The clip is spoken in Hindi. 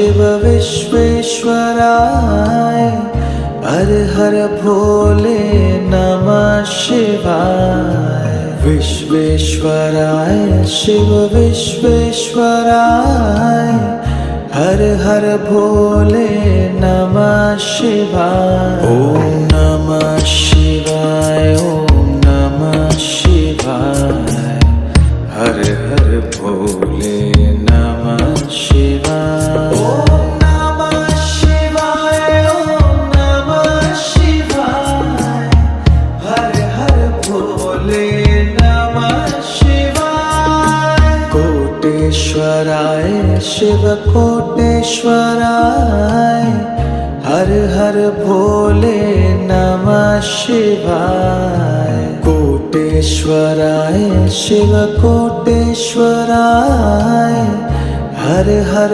शिव विश्वेश्वराय हर हर भोले नमः शिवाय। विश्वेश्वराय शिव विश्वेश्वराय हर हर भोले नमः शिवाय। ओम नमः शिवाय ओम नमः शिवाय हर हर भोले नमः शिवाय। ओम नमः शिवाय ओम नमः शिवाय हर हर भोले नमः शिवाय। कोटेश्वराय शिव कोटेश्वराय हर हर भोले नमः शिवाय। कोटेश्वराय शिव कोटेश्वराय हर हर